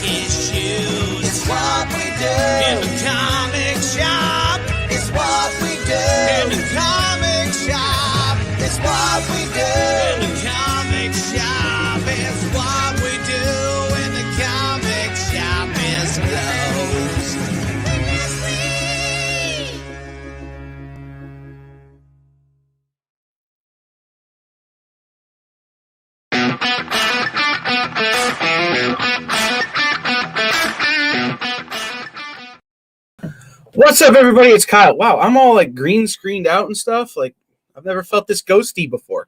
issues. It's what we do in the comic shop. It's what we do in the comic shop. It's what we do in the comic shop. It's what we do in the comic shop. It's closed. What's up, everybody? It's Kyle. Wow, I'm all like green screened out and stuff. Like, I've never felt this ghosty before.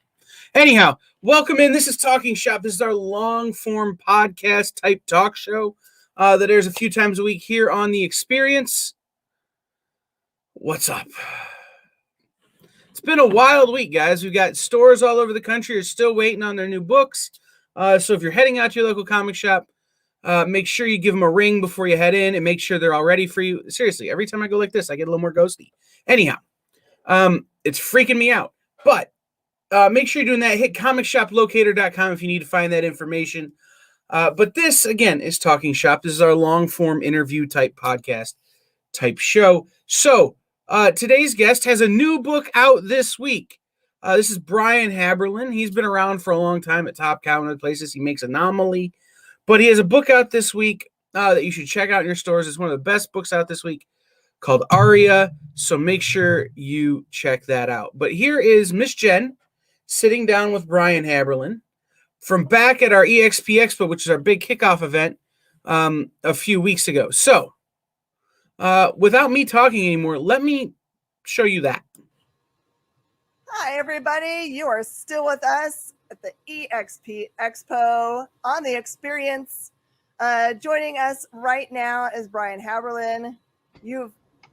Anyhow, welcome in. This is Talking Shop. This is our long form podcast type talk show that airs a few times a week here on The Experience. What's up? It's been a wild week, guys. We've got stores all over the country are still waiting on their new books. So if you're heading out to your local comic shop, make sure you give them a ring before you head in and make sure they're all ready for you. Seriously, every time I go like this, I get a little more ghosty. Anyhow, it's freaking me out. But make sure you're doing that. Hit comicshoplocator.com if you need to find that information. But this, again, is Talking Shop. This is our long-form interview type podcast type show. So today's guest has a new book out this week. This is Brian Haberlin. He's been around for a long time at Top Cow and other places. He makes Anomaly. But he has a book out this week that you should check out in your stores. It's one of the best books out this week called Aria. So make sure you check that out. But here is Miss Jen sitting down with Brian Haberlin from back at our EXP Expo, which is our big kickoff event a few weeks ago. So without me talking anymore, let me show you that. Hi, everybody. You are still with us at the EXP Expo on The Experience. Joining us right now is Brian Haberlin. You've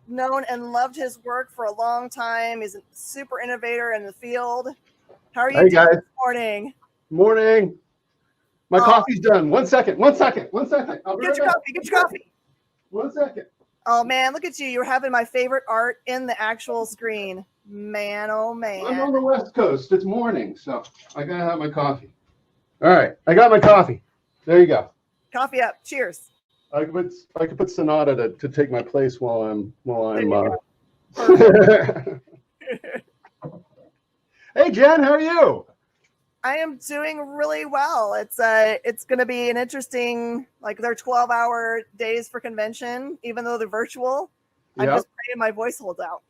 known and loved his work for a long time. He's a super innovator in the field. How are you doing this morning? Morning. My coffee's done. One second. Get your coffee. 1 second. Oh, man, look at you. You're having my favorite art in the actual screen. Man, oh, man. I'm on the West Coast. It's morning, so I gotta have my coffee. All right, I got my coffee. There you go. Coffee up. Cheers. I could put Sonata to take my place while I'm Hey, Jen, how are you? I am doing really well. It's going to be an interesting, like, they're 12-hour days for convention, even though they're virtual. I'm just praying my voice holds out.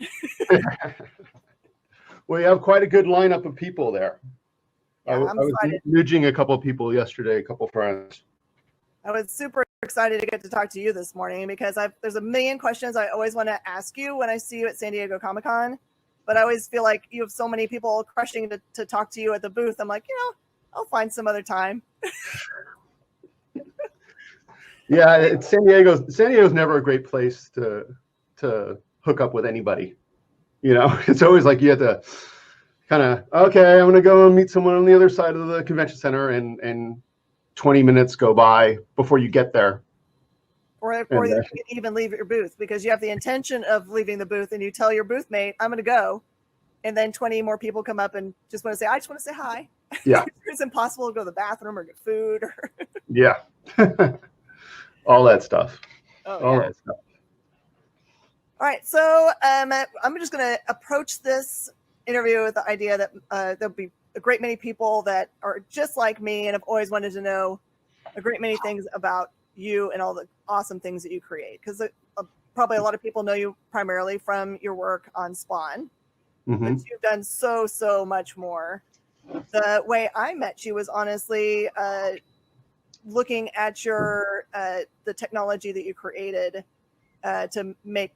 Well, you have quite a good lineup of people there. Yeah, I was nudging a couple of people yesterday, a couple of friends. I was super excited to get to talk to you this morning because there's a million questions I always want to ask you when I see you at San Diego Comic-Con. But I always feel like you have so many people crushing to talk to you at the booth. I'm like, I'll find some other time. Yeah, San Diego's never a great place to hook up with anybody. It's always like you have to kind of, okay, I'm going to go and meet someone on the other side of the convention center and 20 minutes go by before you get there. Or you can even leave your booth because you have the intention of leaving the booth and you tell your booth mate, I'm going to go. And then 20 more people come up and just want to say, I just want to say hi. Yeah. It's impossible to go to the bathroom or get food. Yeah. All that stuff. All right. So I'm just going to approach this interview with the idea that there'll be a great many people that are just like me and have always wanted to know a great many things about you and all the awesome things that you create. Because probably a lot of people know you primarily from your work on Spawn. Mm-hmm. But you've done so much more. The way I met you was honestly looking at your the technology that you created to make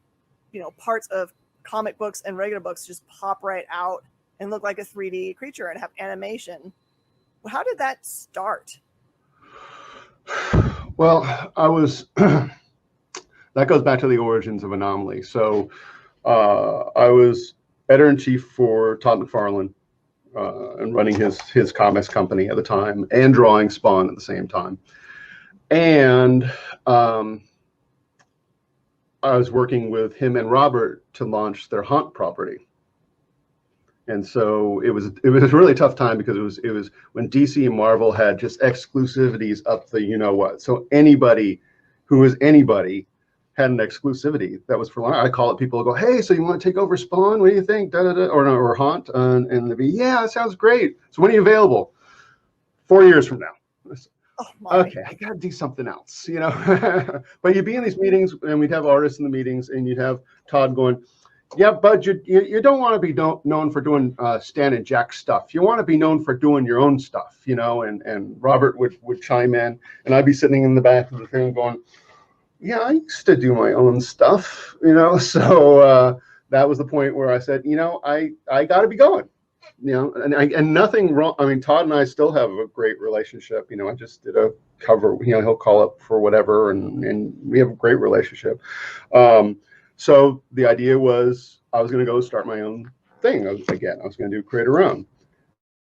parts of comic books and regular books just pop right out and look like a 3D creature and have animation. How did that start? Well, that goes back to the origins of Anomaly. So I was editor-in-chief for Todd McFarlane and running his comics company at the time and drawing Spawn at the same time. And I was working with him and Robert to launch their Haunt property. And so it was a really tough time because it was when DC and Marvel had just exclusivities up the you know what. So anybody who was anybody had an exclusivity that was for long. I call it, people go, hey, so you want to take over Spawn? What do you think? Da, da, da. Or Haunt? And they'd be, yeah, it sounds great. So when are you available? 4 years from now. Oh my. Okay, I got to do something else, you know. But you'd be in these meetings, and we'd have artists in the meetings, and you'd have Todd going, yeah, Bud, you don't want to be known for doing Stan and Jack stuff. You want to be known for doing your own stuff, you know. And Robert would chime in, and I'd be sitting in the back of the thing going, yeah, I used to do my own stuff, you know. So that was the point where I said, you know, I got to be going, you know, and nothing wrong. I mean, Todd and I still have a great relationship. You know, I just did a cover, you know, he'll call up for whatever, and we have a great relationship. So the idea was I was going to go start my own thing. I was going to do create our own.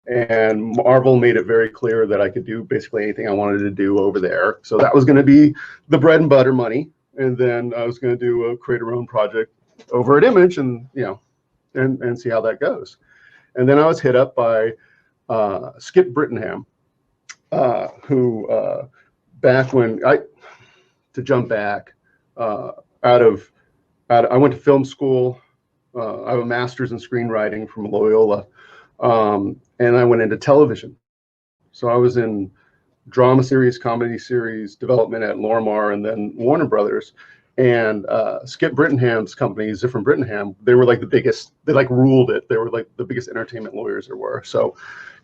And Marvel made it very clear that I could do basically anything I wanted to do over there. So that was going to be the bread and butter money. And then I was going to do a create our own project over at Image, and you know, and see how that goes. And then I was hit up by Skip Brittenham, who back when to jump back I went to film school. I have a master's in screenwriting from Loyola. And I went into television. So I was in drama series, comedy series development at Lorimar and then Warner Brothers. And Skip Brittenham's company, Ziffern Brittenham, they were like the biggest, they like ruled it. They were like the biggest entertainment lawyers there were. So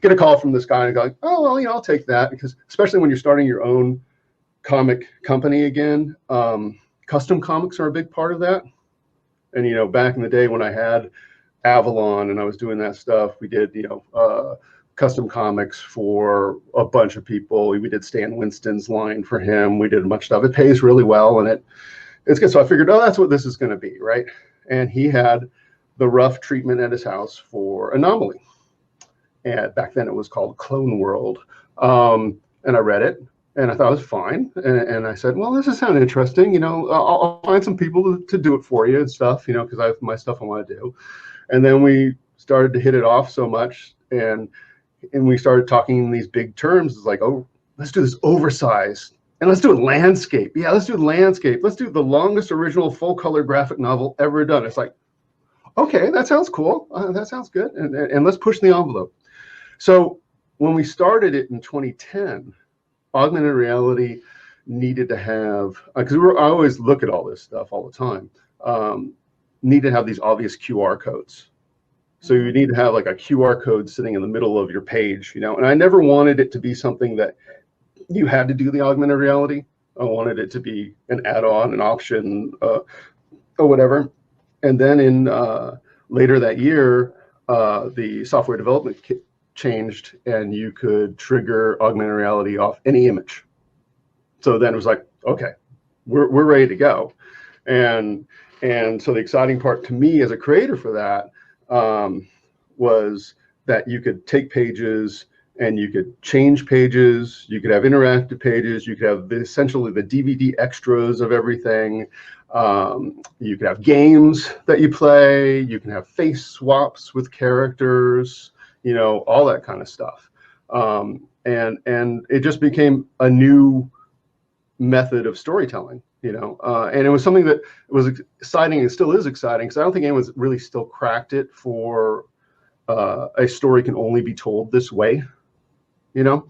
get a call from this guy and go, oh, well, you know, I'll take that, because especially when you're starting your own comic company again, custom comics are a big part of that. And, you know, back in the day when I had Avalon and I was doing that stuff, we did, you know, custom comics for a bunch of people. We did Stan Winston's line for him. We did a bunch of stuff. It pays really well, and it's good. So I figured, oh, that's what this is going to be, right? And he had the rough treatment at his house for Anomaly. And back then it was called Clone World. And I read it, and I thought it was fine. And I said, well, this is sounding interesting. You know, I'll find some people to do it for you and stuff, you know, because I have my stuff I want to do. And then we started to hit it off so much, and we started talking in these big terms. It's like, oh, let's do this oversized, and let's do it landscape. Yeah, let's do landscape. Let's do the longest original full color graphic novel ever done. It's like, okay, that sounds cool. That sounds good. And let's push the envelope. So when we started it in 2010, augmented reality needed to have, because I always look at all this stuff all the time, need to have these obvious QR codes. So you need to have like a QR code sitting in the middle of your page, you know, and I never wanted it to be something that you had to do the augmented reality. I wanted it to be an add-on, an option, or whatever. And then in later that year, the software development kit changed, and you could trigger augmented reality off any image. So then it was like, okay, we're ready to go. And so the exciting part to me as a creator for that was that you could take pages and you could change pages, you could have interactive pages, you could have essentially the DVD extras of everything. You could have games that you play, you can have face swaps with characters, you know, all that kind of stuff. And it just became a new method of storytelling, you know, and it was something that was exciting and still is exciting, because I don't think anyone's really still cracked it for a story can only be told this way, you know.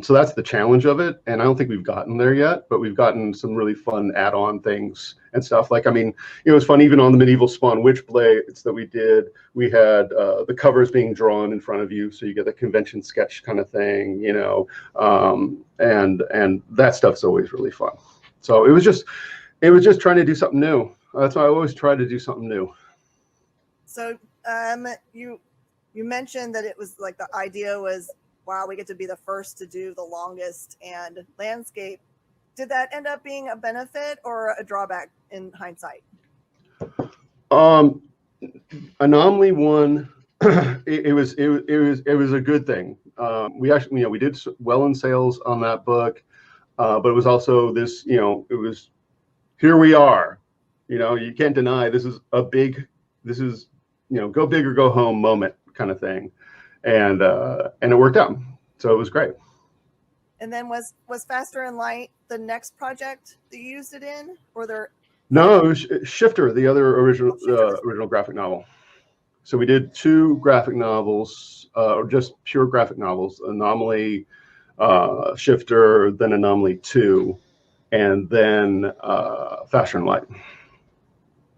So that's the challenge of it, and I don't think we've gotten there yet, but we've gotten some really fun add-on things and stuff. Like, I mean, you know, it was fun even on the Medieval Spawn Witchblades that we did. We had the covers being drawn in front of you, so you get the convention sketch kind of thing, you know, and that stuff's always really fun. So it was just trying to do something new. That's why I always try to do something new. So you mentioned that it was like the idea was, wow, we get to be the first to do the longest and landscape. Did that end up being a benefit or a drawback in hindsight? Anomaly one, it was a good thing. We actually, you know, we did well in sales on that book, but it was also this, you know, it was, here we are, you know, you can't deny this is go big or go home moment kind of thing, and it worked out. So it was great. And then was Faster and Light the next project that you used it in, or there? No, it was Shifter, the other original graphic novel. So we did 2 graphic novels, or just pure graphic novels: Anomaly, Shifter, then Anomaly 2, and then Faster and Light.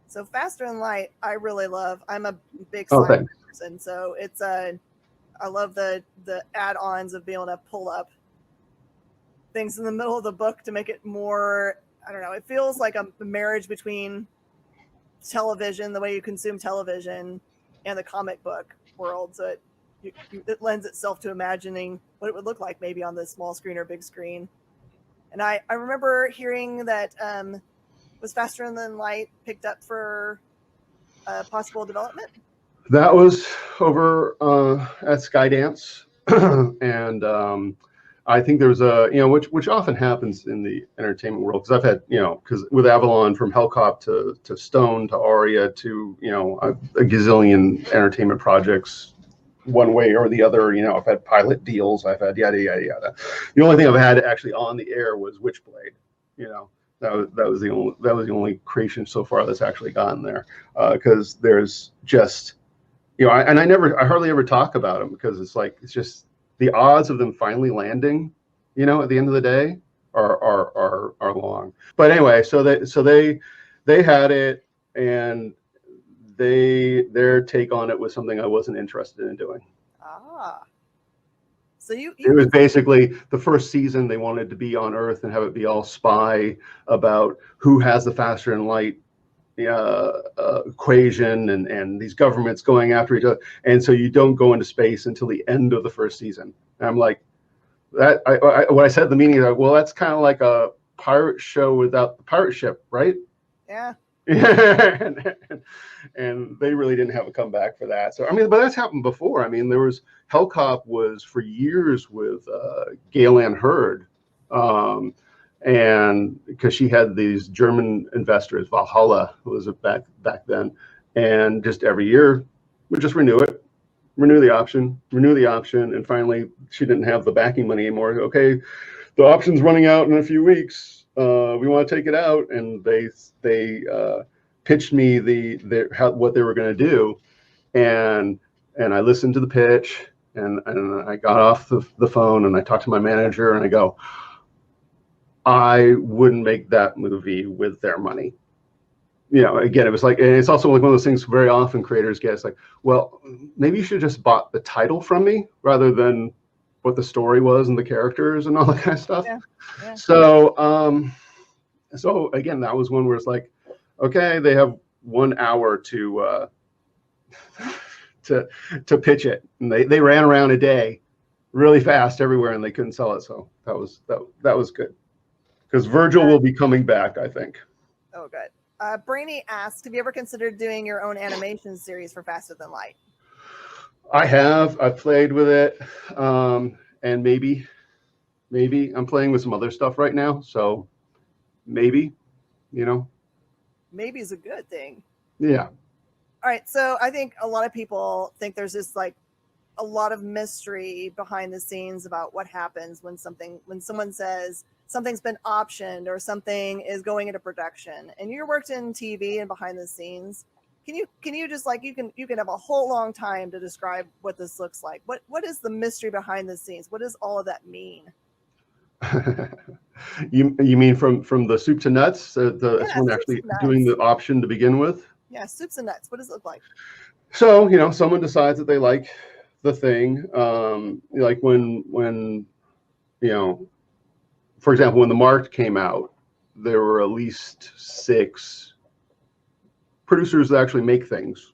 So Faster and Light, I really love. I'm a big thanks. person, so it's I love the add-ons of being able to pull up things in the middle of the book to make it more, I don't know, it feels like a marriage between television, the way you consume television, and the comic book world. So it lends itself to imagining what it would look like maybe on the small screen or big screen. And I remember hearing that was Faster Than Light picked up for possible development? That was over at Skydance. And I think there's which often happens in the entertainment world, because I've had, because with Avalon, from Hellcop to Stone to Aria to, a gazillion entertainment projects one way or the other. I've had pilot deals, I've had yada, yada, yada. The only thing I've had actually on the air was Witchblade. That was the only creation so far that's actually gotten there, because there's just, I hardly ever talk about them, because it's just the odds of them finally landing, at the end of the day are long. But anyway, so they had it, and their take on it was something I wasn't interested in doing. So it was basically the first season they wanted to be on Earth and have it be all spy about who has the Faster and Light equation, and these governments going after each other, and so you don't go into space until the end of the first season. And I'm like, that when I said at the meeting, like, well, that's kind of like a pirate show without the pirate ship, right? Yeah. and they really didn't have a comeback for that. So but that's happened before. There was Hellcop was for years with Gail Ann Hurd, and because she had these German investors, Valhalla was back then, and just every year we just renew the option, and finally she didn't have the backing money anymore. Okay, the option's running out in a few weeks. We want to take it out, and they pitched me what they were going to do, and I listened to the pitch, and I got off the phone, and I talked to my manager, and I go, I wouldn't make that movie with their money. Again, it was like, and it's also like one of those things very often creators get. It's like, well, maybe you should have just bought the title from me rather than what the story was and the characters and all that kind of stuff. Yeah. So again, that was one where it's like, okay, they have 1 hour to pitch it, and they ran around a day really fast everywhere, and they couldn't sell it. So that was good, because Virgil will be coming back, I think. Oh, good. Brainy asked, have you ever considered doing your own animation series for Faster Than Light? I have. I've played with it, and maybe I'm playing with some other stuff right now. So maybe, Maybe is a good thing. Yeah. All right. So I think a lot of people think there's just like a lot of mystery behind the scenes about what happens when someone says something's been optioned or something is going into production. And you worked in TV and behind the scenes. Can you just like, you can have a whole long time to describe what this looks like. What is the mystery behind the scenes? What does all of that mean? You mean from the soup to nuts? Someone actually doing the option to begin with? Yeah, soups and nuts. What does it look like? So, someone decides that they like the thing. Like when for example, when The Marked came out, there were at least 6 producers that actually make things,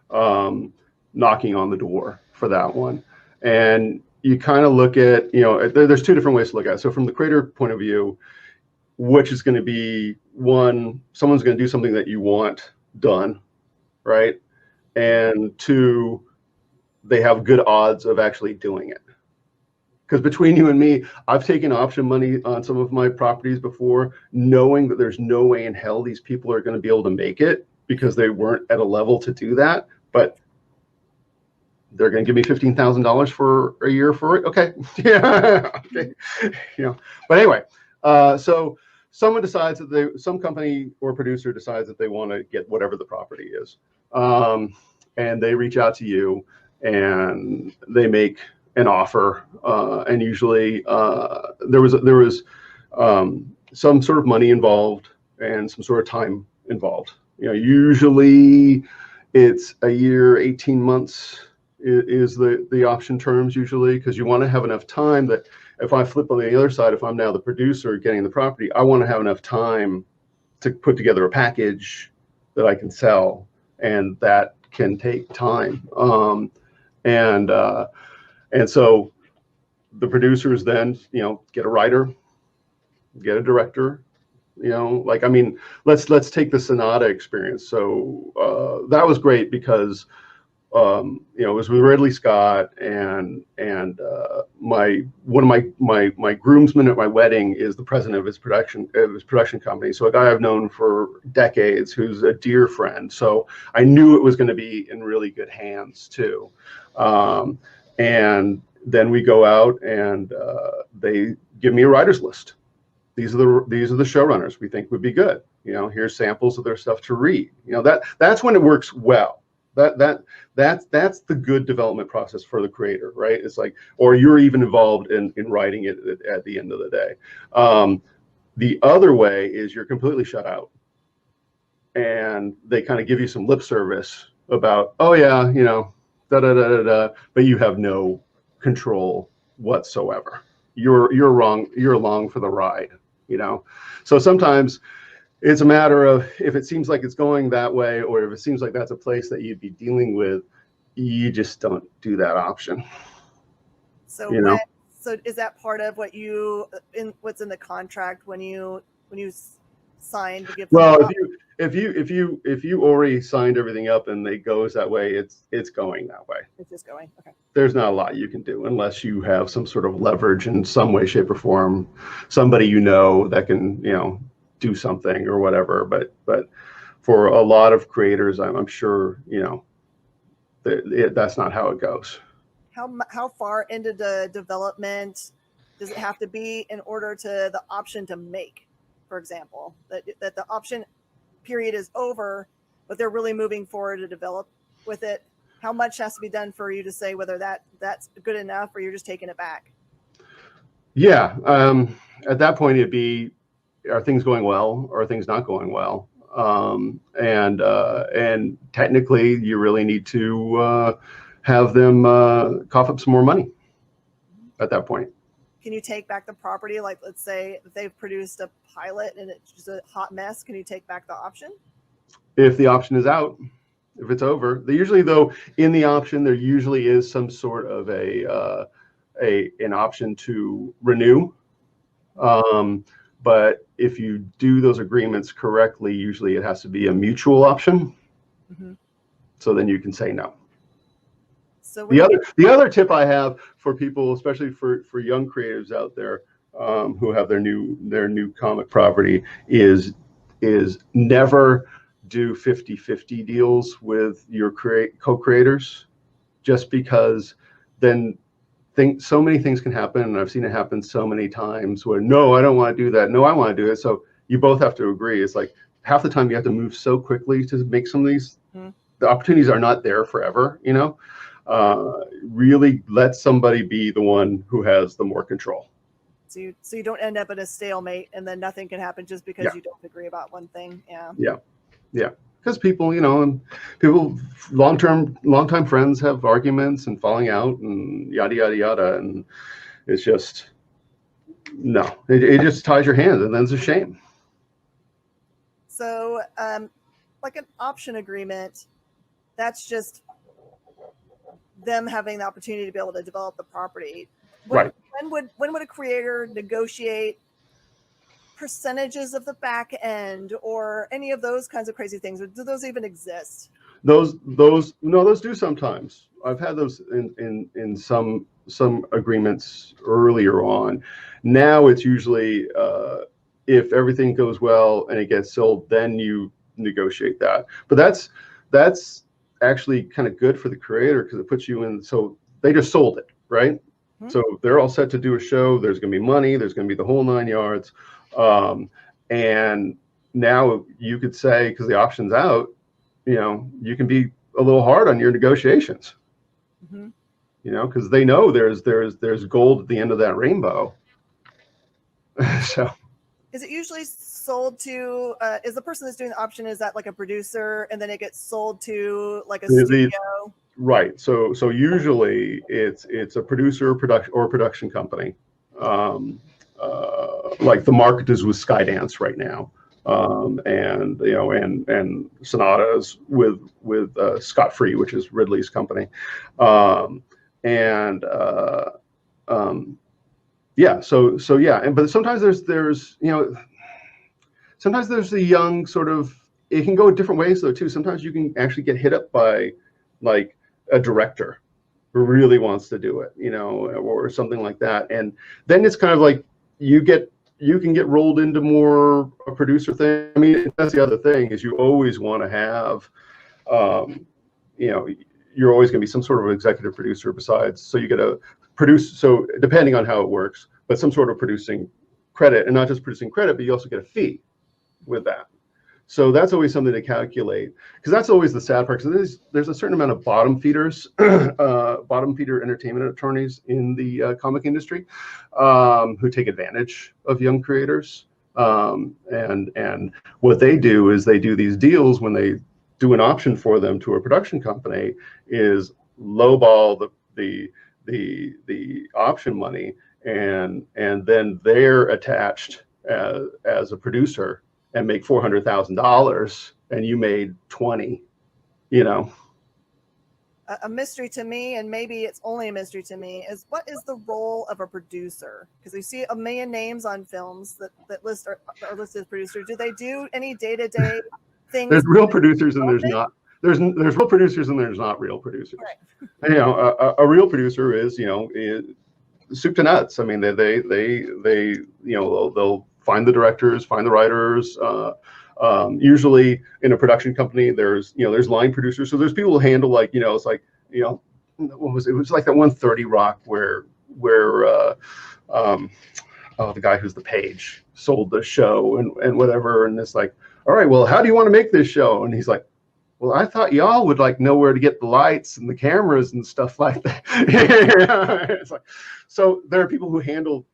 knocking on the door for that one. And you kind of look at, there's 2 different ways to look at it. So from the creator point of view, which is going to be, one, someone's going to do something that you want done, right? And 2, they have good odds of actually doing it. Because between you and me, I've taken option money on some of my properties before, knowing that there's no way in hell these people are going to be able to make it because they weren't at a level to do that. but they're going to give me $15,000 for a year for it. Okay. Yeah. Okay. But anyway, so someone decides that some company or producer decides that they want to get whatever the property is. And they reach out to you and they make an offer. And usually there was some sort of money involved and some sort of time involved. Usually it's a year, 18 months is the option terms usually, because you want to have enough time that if I flip on the other side, if I'm now the producer getting the property, I want to have enough time to put together a package that I can sell, and that can take time. And so the producers then, get a writer, get a director, let's take the Sonata experience. So that was great because it was with Ridley Scott, and one of my groomsmen at my wedding is the president of his production company. So a guy I've known for decades, who's a dear friend. So I knew it was going to be in really good hands too. And then we go out and they give me a writer's list. These are the showrunners we think would be good. Here's samples of their stuff to read. That's when it works well. That's the good development process for the creator, right? It's like, or you're even involved in writing it at the end of the day. The other way is you're completely shut out, and they kind of give you some lip service about, oh yeah, da da da da da, but you have no control whatsoever. You're wrong. You're along for the ride, So sometimes it's a matter of, if it seems like it's going that way, or if it seems like that's a place that you'd be dealing with, you just don't do that option. So so is that part of what's in the contract when you signed to give? Well, if you already signed everything up and it goes that way, it's going that way. It's just going. Okay. There's not a lot you can do unless you have some sort of leverage in some way, shape, or form. Somebody that can do something or whatever. But for a lot of creators, I'm sure that's not how it goes. How far into the development does it have to be in order to the option to make, for example, that the option period is over, but they're really moving forward to develop with it? How much has to be done for you to say whether that's good enough, or you're just taking it back? Yeah. At that point, it'd be, are things going well, or are things not going well? And technically you really need to have them cough up some more money at that point. Can you take back the property? Like, let's say if they've produced a pilot and it's just a hot mess, can you take back the option? If the option is out, if it's over, in the option, there usually is some sort of an option to renew. But if you do those agreements correctly, usually it has to be a mutual option. Mm-hmm. So then you can say no. So the other tip I have for people, especially for young creatives out there who have their new comic property, is never do 50-50 deals with your co-creators, just because then so many things can happen, and I've seen it happen so many times where, no, I don't want to do that. No, I want to do it. So you both have to agree. It's like half the time you have to move so quickly to make some of these. The opportunities are not there forever, really let somebody be the one who has the more control. So you don't end up in a stalemate, and then nothing can happen just because you don't agree about one thing. Yeah. Because people, long-time friends have arguments and falling out and yada, yada, yada. And it's just, no, it just ties your hands, and then it's a shame. So like an option agreement, that's just them having the opportunity to be able to develop the property. Right. When would a creator negotiate percentages of the back end or any of those kinds of crazy things? Do those even exist? Those do sometimes. I've had those in some agreements earlier on. Now it's usually if everything goes well and it gets sold, then you negotiate that. But that's actually kind of good for the creator because it puts you in. So they just sold it, right? Hmm. So they're all set to do a show. There's going to be money. There's going to be the whole 9 yards. And now you could say, because the option's out, you can be a little hard on your negotiations. Mm-hmm. Because they know there's gold at the end of that rainbow. So is it usually sold to is the person that's doing the option, is that like a producer, and then it gets sold to like a studio? Right. So usually it's a producer, production company. Like the market is with Skydance right now. And Sonata's with Scott Free, which is Ridley's company. But sometimes there's sometimes there's the young sort of, it can go different ways though too. Sometimes you can actually get hit up by like a director who really wants to do it, or something like that. And then it's kind of like you can get rolled into more a producer thing. I mean, that's the other thing, is you always want to have, you're always going to be some sort of executive producer besides. So you get a produce. So depending on how it works, but some sort of producing credit, and not just producing credit, but you also get a fee with that. So that's always something to calculate, because that's always the sad part. Because there's a certain amount of bottom feeders, bottom feeder entertainment attorneys in the comic industry, who take advantage of young creators. And what they do is they do these deals when they do an option for them to a production company, is lowball the option money, and then they're attached as a producer and make $400,000, and you made 20. A mystery to me, and maybe it's only a mystery to me, is what is the role of a producer? Because we see a million names on films that are listed as producers. Do they do any day-to-day things? There's real producers and there's not. There's real producers and there's not real producers. Right. A real producer is soup to nuts. I mean, they'll find the directors, find the writers. Usually in a production company, there's line producers. So there's people who handle it's like, what was it? It was like that one 30 Rock where the guy who's the page sold the show and whatever. And it's like, all right, well, how do you want to make this show? And he's like, well, I thought y'all would know where to get the lights and the cameras and stuff like that. It's like, so there are people who handle,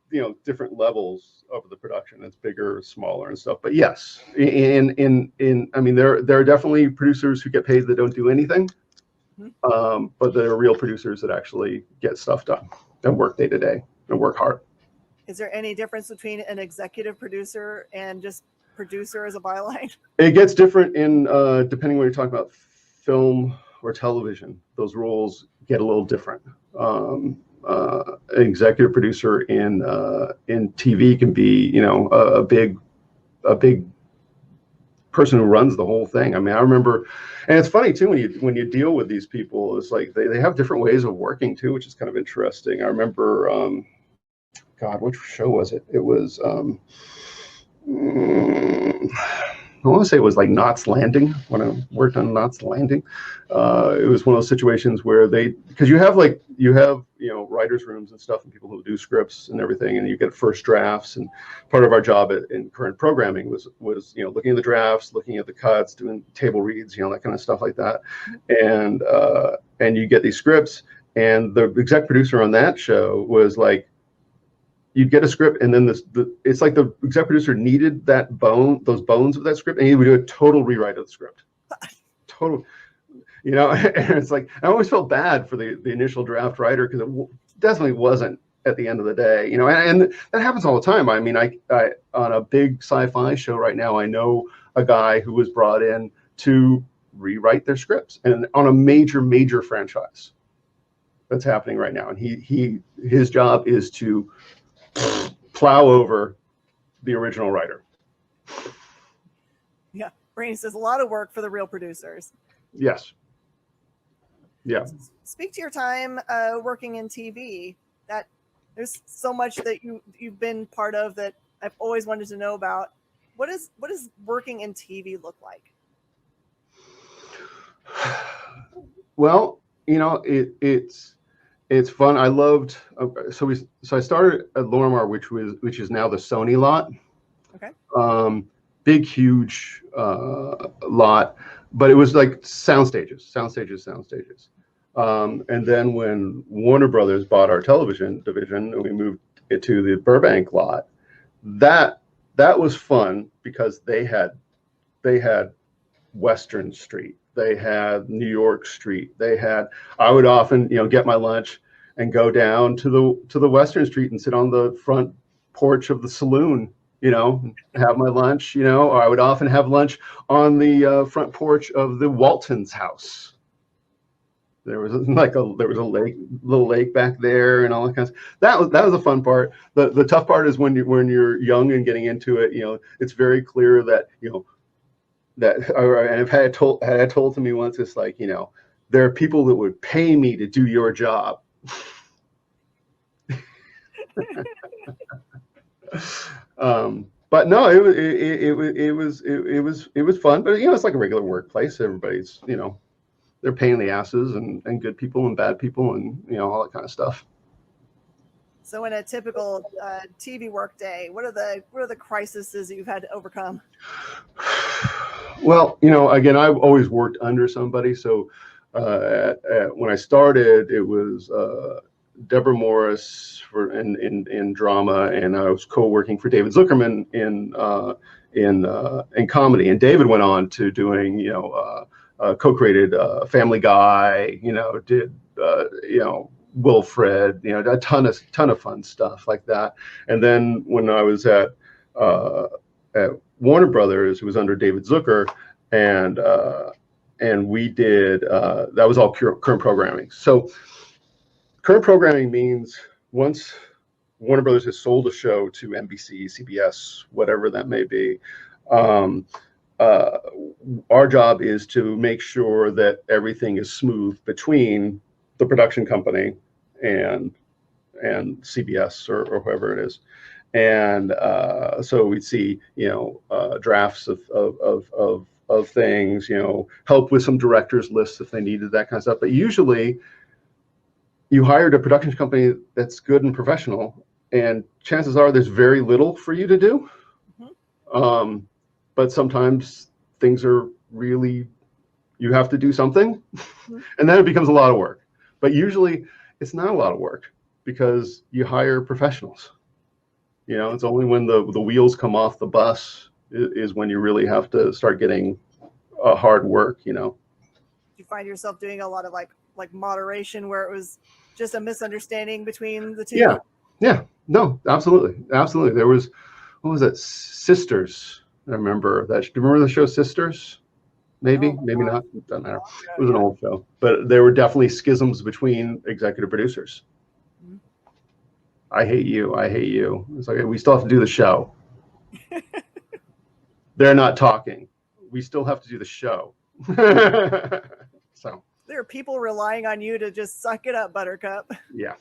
different levels of the production. It's bigger, smaller, and stuff. But yes, I mean, there are definitely producers who get paid that don't do anything. But there are real producers that actually get stuff done and work day to day and work hard. Is there any difference between an executive producer and just producer as a byline? It gets different in depending what you're talking about, film or television. Those roles get a little different. An executive producer in TV can be, a big person who runs the whole thing. I mean, I remember, and it's funny too when you deal with these people. It's like they have different ways of working too, which is kind of interesting. I remember, God, which show was it? It was. I want to say it was like Knots Landing, when I worked on Knots Landing. It was one of those situations where because you have writers' rooms and stuff, and people who do scripts and everything, and you get first drafts. And part of our job in current programming was looking at the drafts, looking at the cuts, doing table reads, that kind of stuff like that. And you get these scripts, and the exec producer on that show was like, you'd get a script, and then it's like the exec producer needed those bones of that script, and he would do a total rewrite of the script. Total, and it's like, I always felt bad for the initial draft writer, because it definitely wasn't at the end of the day, and that happens all the time. I mean, I on a big sci-fi show right now, I know a guy who was brought in to rewrite their scripts, and on a major franchise that's happening right now, and his job is to plow over the original writer. Yeah, Brainy says a lot of work for the real producers. Yes. Yeah. Speak to your time working in TV. That there's so much that you've been part of that I've always wanted to know about. What does working in TV look like? Well, it's fun. I loved so I started at Lorimar, which is now the Sony lot. Okay. Big, huge lot, but it was like sound stages. And then when Warner Brothers bought our television division and we moved it to the Burbank lot, that was fun because they had Western Street, they had New York Street, I would often get my lunch and go down to the Western Street and sit on the front porch of the saloon, have my lunch, or I would often have lunch on the front porch of the Walton's house. There was little lake back there, and all that kind of stuff. That was the fun part. The tough part is when you're young and getting into it. It's very clear that and I've had it told to me once. It's like there are people that would pay me to do your job. But no, it was fun. But it's like a regular workplace. Everybody's they're pain in the asses and good people and bad people and all that kind of stuff. So in a typical TV work day, what are the crises you've had to overcome? Well, again, I've always worked under somebody. So when I started, it was Deborah Morris in drama, and I was co-working for David Zuckerman in comedy. And David went on to doing co-created Family Guy, did Wilfred, a ton of fun stuff like that. And then when I was at Warner Brothers, it was under David Zucker, and we did that was all current programming. So current programming means once Warner Brothers has sold a show to NBC, CBS, whatever that may be, our job is to make sure that everything is smooth between the production company and CBS or whoever it is. And so we'd see drafts of things, help with some directors lists if they needed that kind of stuff. But usually you hired a production company that's good and professional, and chances are there's very little for you to do. Mm-hmm. But sometimes things are really, you have to do something, mm-hmm. and then it becomes a lot of work. But usually it's not a lot of work because you hire professionals. It's only when the wheels come off the bus is when you really have to start getting hard work. You find yourself doing a lot of like moderation where it was just a misunderstanding between the two? Yeah. No, absolutely. There was, what was it? Sisters. I remember that. Do you remember the show Sisters? Maybe not. It doesn't matter. It was an old show, but there were definitely schisms between executive producers. Mm-hmm. I hate you. It's like, we still have to do the show. They're not talking. We still have to do the show. So there are people relying on you to just suck it up, Buttercup. Yeah.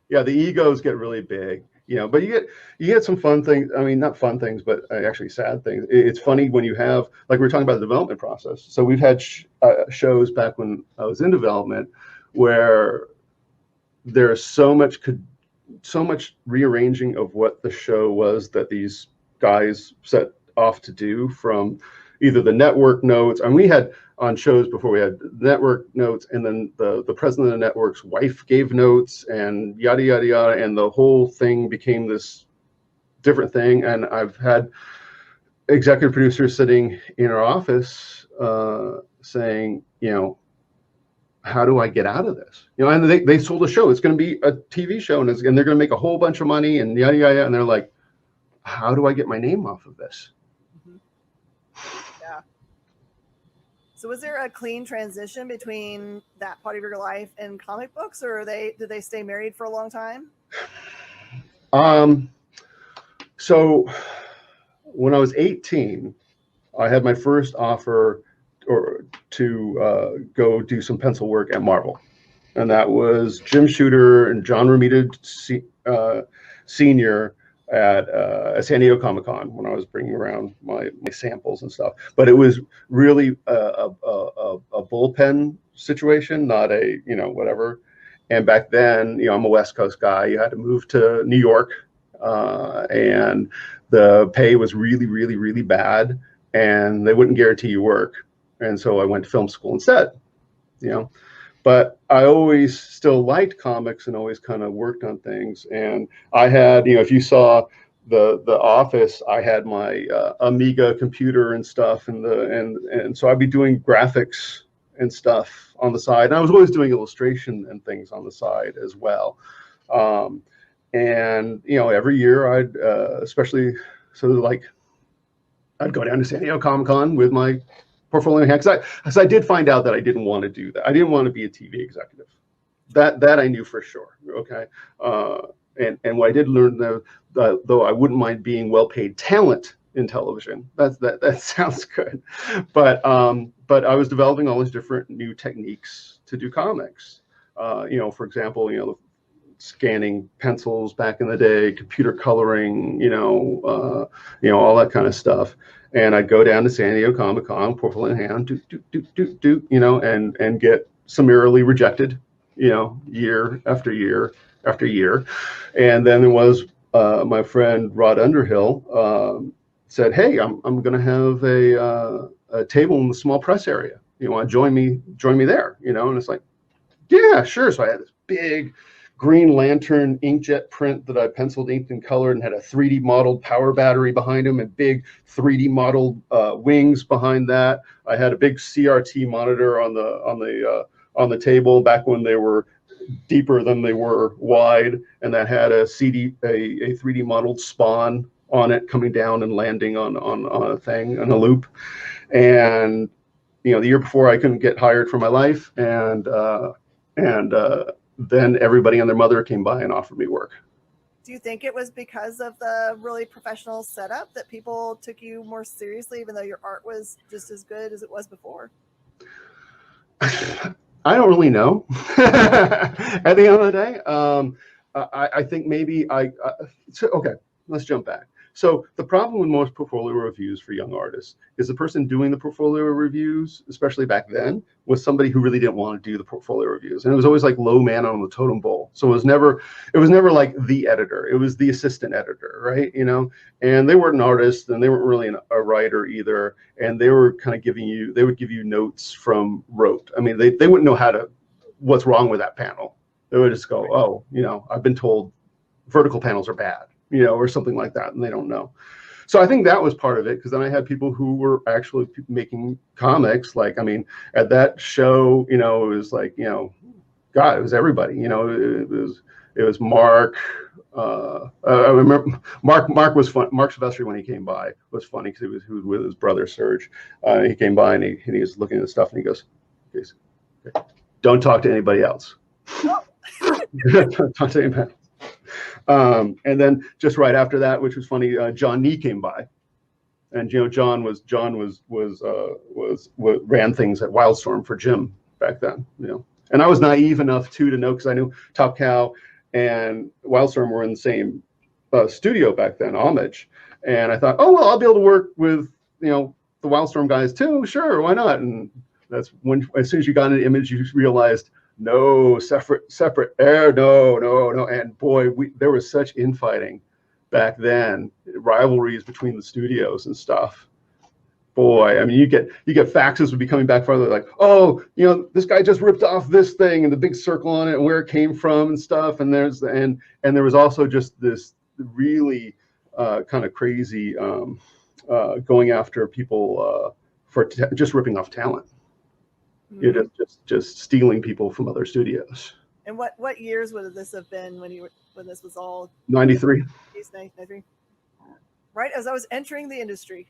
The egos get really big. But you get some fun things. I mean, not fun things, but actually sad things. It's funny when you have, like we were talking about the development process. So we've had shows back when I was in development where there's so much rearranging of what the show was that these guys set off to do, from either the network notes. And we had on shows before, we had network notes, and then the president of the network's wife gave notes, and yada yada yada, and the whole thing became this different thing. And I've had executive producers sitting in our office saying, how do I get out of this? And they sold a show. It's going to be a TV show, and they're going to make a whole bunch of money, and yada yada. And they're like, how do I get my name off of this? Mm-hmm. Yeah. So was there a clean transition between that part of your life and comic books, or did they stay married for a long time? So when I was 18, I had my first offer to go do some pencil work at Marvel. And that was Jim Shooter and John Romita Sr. at San Diego Comic-Con when I was bringing around my samples and stuff. But it was really a bullpen situation, not a, whatever. And back then, I'm a West Coast guy. You had to move to New York, and the pay was really, really, really bad, and they wouldn't guarantee you work. And so I went to film school instead, But I always still liked comics and always kind of worked on things. And I had, if you saw the office, I had my Amiga computer and stuff, and so I'd be doing graphics and stuff on the side. And I was always doing illustration and things on the side as well. And every year I'd especially I'd go down to San Diego Comic-Con with my portfolio in hand, because I did find out that I didn't want to do that. I didn't want to be a TV executive. That I knew for sure. Okay. And what I did learn, though I wouldn't mind being well-paid talent in television. That sounds good. But I was developing all these different new techniques to do comics. For example, scanning pencils back in the day, computer coloring, all that kind of stuff. And I'd go down to San Diego Comic-Con, portfolio in hand, and get summarily rejected, year after year after year. And then there was my friend Rod Underhill said, "Hey, I'm going to have a table in the small press area. You want to join me there?" And it's like, yeah, sure. So I had this big Green Lantern inkjet print that I penciled, inked, and colored, and had a 3D modeled power battery behind him and big 3D modeled wings behind that. I had a big CRT monitor on the table back when they were deeper than they were wide, and that had a 3D modeled Spawn on it coming down and landing on a thing, on a loop. And the year before, I couldn't get hired for my life, and then everybody and their mother came by and offered me work. Do you think it was because of the really professional setup that people took you more seriously, even though your art was just as good as it was before? I don't really know. At the end of the day, I think maybe okay, let's jump back. So the problem with most portfolio reviews for young artists is the person doing the portfolio reviews, especially back then, was somebody who really didn't want to do the portfolio reviews. And it was always like low man on the totem pole. So it was never like the editor. It was the assistant editor, right? And they weren't an artist and they weren't really a writer either. And they were kind of they would give you notes from rote. I mean, they wouldn't know what's wrong with that panel. They would just go, oh, I've been told vertical panels are bad, or something like that, and they don't know. So I think that was part of it, because then I had people who were actually making comics. Like, I mean, at that show, it was like, God, it was everybody. It was Mark. I remember Mark was fun. Mark Silvestri, when he came by, was funny because he was with his brother Serge. He came by and he was looking at the stuff and he goes, "Don't talk to anybody else." Don't talk to anybody else. And then just right after that, which was funny, John Nee came by, and John ran things at Wildstorm for Jim back then, and I was naive enough to know, because I knew Top Cow and Wildstorm were in the same studio back then, Homage, and I thought, oh well, I'll be able to work with the Wildstorm guys too, sure, why not? And that's when, as soon as you got an Image, you realized, no, separate air, no. And boy, there was such infighting back then, rivalries between the studios and stuff. Boy, I mean, you get faxes would be coming back farther, like, oh, this guy just ripped off this thing and the big circle on it and where it came from and stuff. And there was also just this really kind of crazy going after people for just ripping off talent. Mm-hmm. Just stealing people from other studios. And what years would this have been when this was all? 93. 93. Right as I was entering the industry.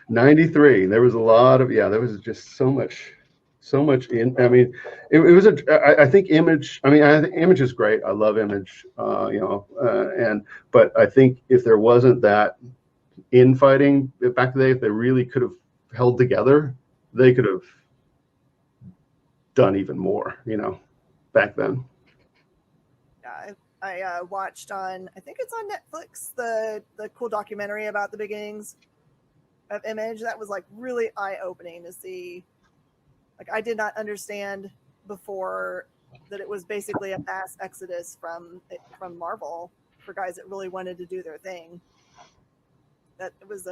93. There was a lot of there was just so much in. I mean, it was I think Image. I think Image is great. I love Image. But I think if there wasn't that infighting back then, if they really could have held together, they could have done even more, back then. Yeah, I watched on, I think it's on Netflix, the cool documentary about the beginnings of Image. That was like really eye-opening to see Like, I did not understand before that it was basically a mass exodus from Marvel for guys that really wanted to do their thing. That it was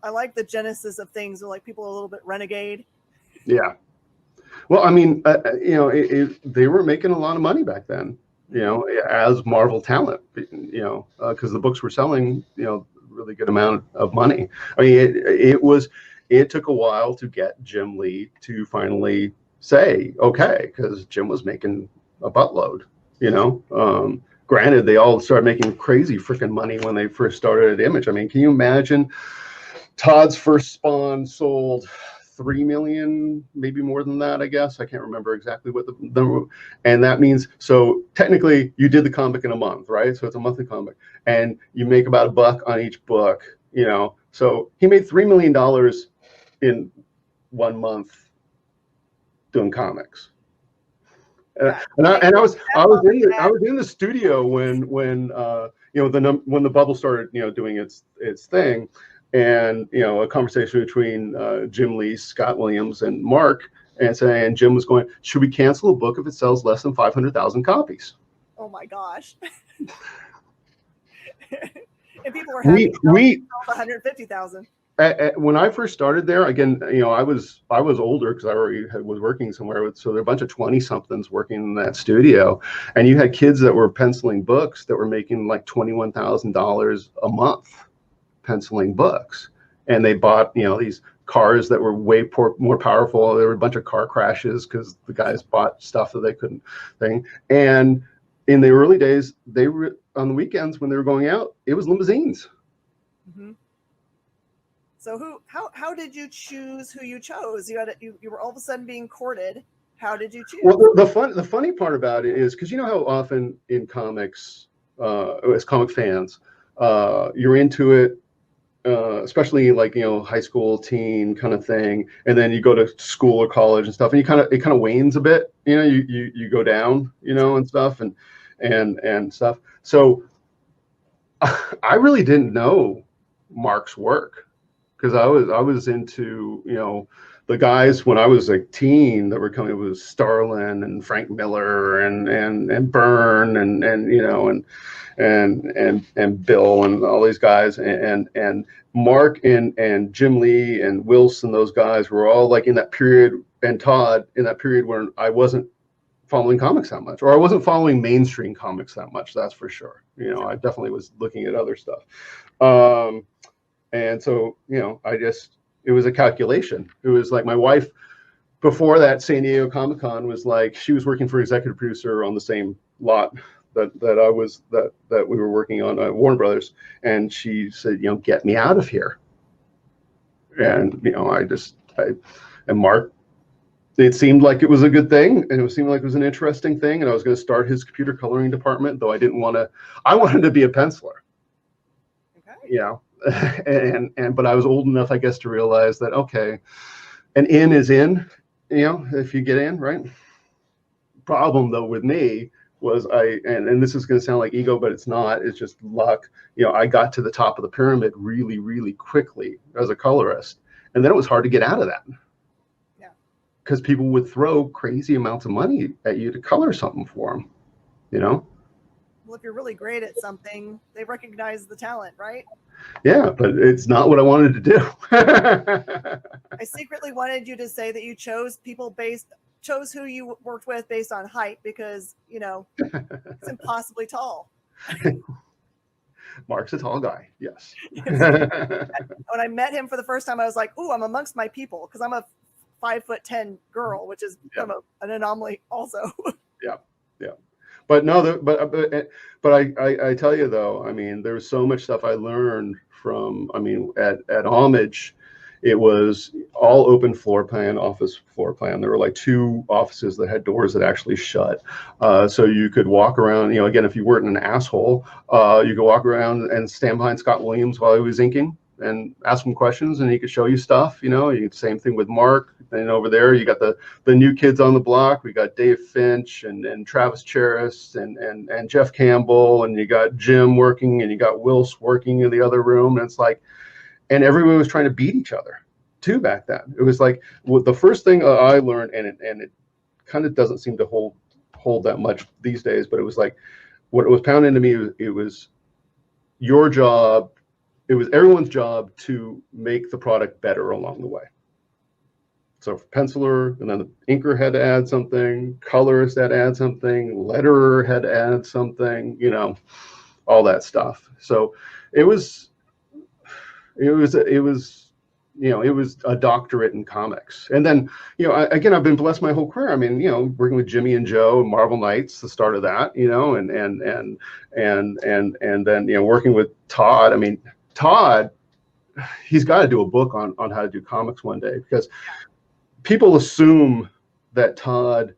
I like the genesis of things, where like people are a little bit renegade. Yeah. Well, I mean, you know, they were making a lot of money back then, you know, as Marvel talent, you know, because the books were selling, you know, really good amount of money. I mean, it took a while to get Jim Lee to finally say, okay, because Jim was making a buttload, you know. Granted, they all started making crazy freaking money when they first started at Image. I mean, can you imagine Todd's first Spawn sold 3 million, maybe more than that, I guess. I can't remember exactly what the number, and that means, so technically you did the comic in a month, right? So it's a monthly comic, and you make about $1 on each book, you know. So he made $3 million in 1 month doing comics. Yeah. I was in the studio when you know, when the bubble started, you know, doing its thing, and you know, a conversation between Jim Lee, Scott Williams, and Mark, and Jim was going, should we cancel a book if it sells less than 500,000 copies? Oh my gosh. And people were happy we 150,000. When I first started there, again, you know, I was older because I already was working somewhere so there were a bunch of 20-somethings working in that studio, and you had kids that were penciling books that were making like $21,000 a month penciling books, and they bought, you know, these cars that were way more powerful. There were a bunch of car crashes because the guys bought stuff that they couldn't thing. And in the early days, they were on the weekends when they were going out, it was limousines. Mm-hmm. So how did you choose who you chose? You were all of a sudden being courted. How did you choose? Well, the funny part about it is, because you know how often in comics, as comic fans, you're into it, especially like, you know, high school, teen kind of thing, and then you go to school or college and stuff, and it kind of wanes a bit. You know, you go down, you know, and stuff, and stuff. So I really didn't know Mark's work, because I was into, you know, the guys when I was a teen that were coming. It was Starlin and Frank Miller and Byrne and you know, and Bill and all these guys, and Mark and Jim Lee and Wilson, those guys were all like in that period, and Todd in that period when I wasn't following comics that much, or I wasn't following mainstream comics that much, that's for sure. You know, I definitely was looking at other stuff. And so, you know, it was a calculation. It was like my wife, before that San Diego Comic-Con, was like, she was working for executive producer on the same lot that we were working on, Warner Brothers. And she said, you know, get me out of here. And, you know, and Mark, it seemed like it was a good thing, and it seemed like it was an interesting thing. And I was going to start his computer coloring department, though I wanted to be a penciler. Okay. You know. But I was old enough, I guess, to realize that, okay, an in is in, you know, if you get in, right? Problem though with me was and this is going to sound like ego, but it's not. It's just luck. You know, I got to the top of the pyramid really, really quickly as a colorist, and then it was hard to get out of that. Yeah. Because people would throw crazy amounts of money at you to color something for them, you know. Well, if you're really great at something, they recognize the talent, right? Yeah, but it's not what I wanted to do. I secretly wanted you to say that you chose who you worked with based on height, because, you know, it's impossibly tall. Mark's a tall guy, yes. When I met him for the first time, I was like, "Ooh, I'm amongst my people," because I'm a 5'10" girl, which is kind of an anomaly, also. Yeah. But no, but I tell you though, I mean, there's so much stuff I learned from. I mean, at Homage, it was all open floor plan, office floor plan. There were like 2 offices that had doors that actually shut, so you could walk around. You know, again, if you weren't an asshole, you could walk around and stand behind Scott Williams while he was inking and ask him questions, and he could show you stuff. You know, same thing with Mark. And over there, you got the new kids on the block. We got Dave Finch and Travis Cheris and Jeff Campbell, and you got Jim working, and you got Wills working in the other room. And it's like, and everyone was trying to beat each other too back then. It was like the first thing I learned, and it kind of doesn't seem to hold that much these days, but it was like what it was pounded into me. It was your job. It was everyone's job to make the product better along the way. So penciler, and then the inker had to add something, colorist had to add something, letterer had to add something, you know, all that stuff. So it was you know, it was a doctorate in comics. And then, you know, again, I've been blessed my whole career. I mean, you know, working with Jimmy and Joe, Marvel Knights, the start of that, you know, and then, you know, working with Todd. I mean, Todd, he's got to do a book on how to do comics one day, because people assume that Todd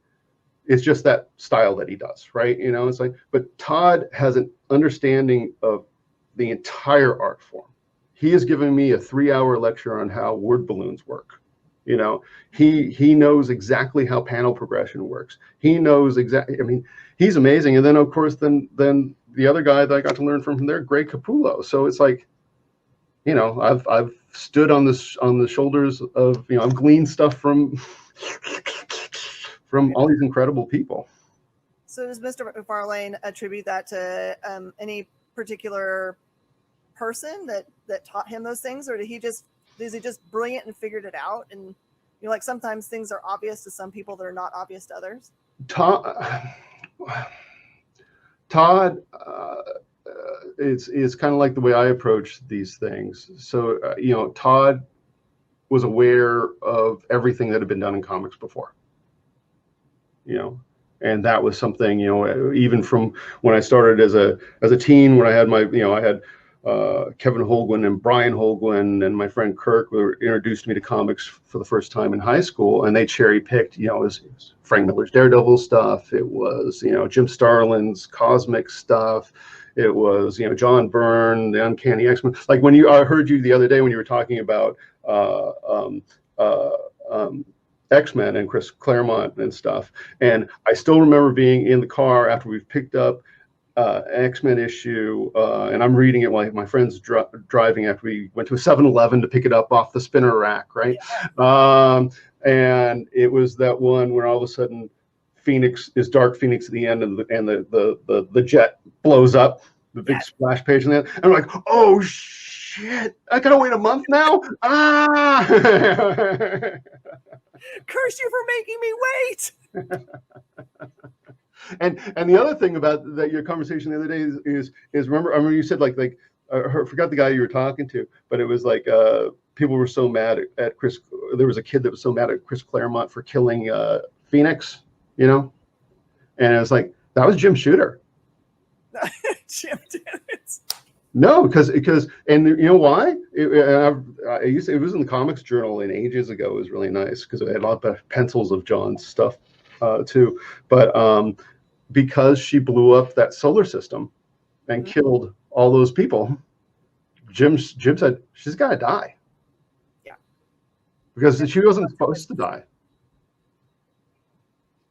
is just that style that he does, right? You know, it's like, but Todd has an understanding of the entire art form. He has given me a 3-hour lecture on how word balloons work. You know, he knows exactly how panel progression works. He knows exactly, I mean, he's amazing. And then of course, then the other guy that I got to learn from there, Greg Capullo. So it's like, you know, I've stood on the shoulders of, you know, I've gleaned stuff from all these incredible people. So does Mr. McFarlane attribute that to any particular person that taught him those things, or is he just brilliant and figured it out? And you know, like sometimes things are obvious to some people that are not obvious to others. Todd is kind of like the way I approach these things. So you know, Todd was aware of everything that had been done in comics before. You know, and that was something, you know, even from when I started as a teen, when I had my, you know, I had Kevin Holguin and Brian Holguin and my friend Kirk were introduced me to comics for the first time in high school, and they cherry picked, you know, it was Frank Miller's Daredevil stuff, it was, you know, Jim Starlin's Cosmic stuff, it was, you know, John Byrne, the Uncanny X-Men. Like when I heard you the other day when you were talking about X-Men and Chris Claremont and stuff, and I still remember being in the car after we've picked up X-Men issue, and I'm reading it while my friend's driving after we went to a 7-Eleven to pick it up off the spinner rack, right? Yeah. And it was that one where all of a sudden Phoenix is Dark Phoenix at the end, and the jet blows up, the big splash page, and then I'm like, oh shit, I gotta wait a month now. Ah! Curse you for making me wait. And the other thing about that, your conversation the other day is remember, I remember you said like I forgot the guy you were talking to, but it was like people were so mad at Chris. There was a kid that was so mad at Chris Claremont for killing Phoenix, you know, and it was like, that was Jim Shooter. Jim did it. No, because and you know why? It was in the Comics Journal in ages ago. It was really nice because it had a lot of pencils of John's stuff too, but because she blew up that solar system and killed all those people, Jim said she's got to die. Yeah, because she wasn't supposed to die.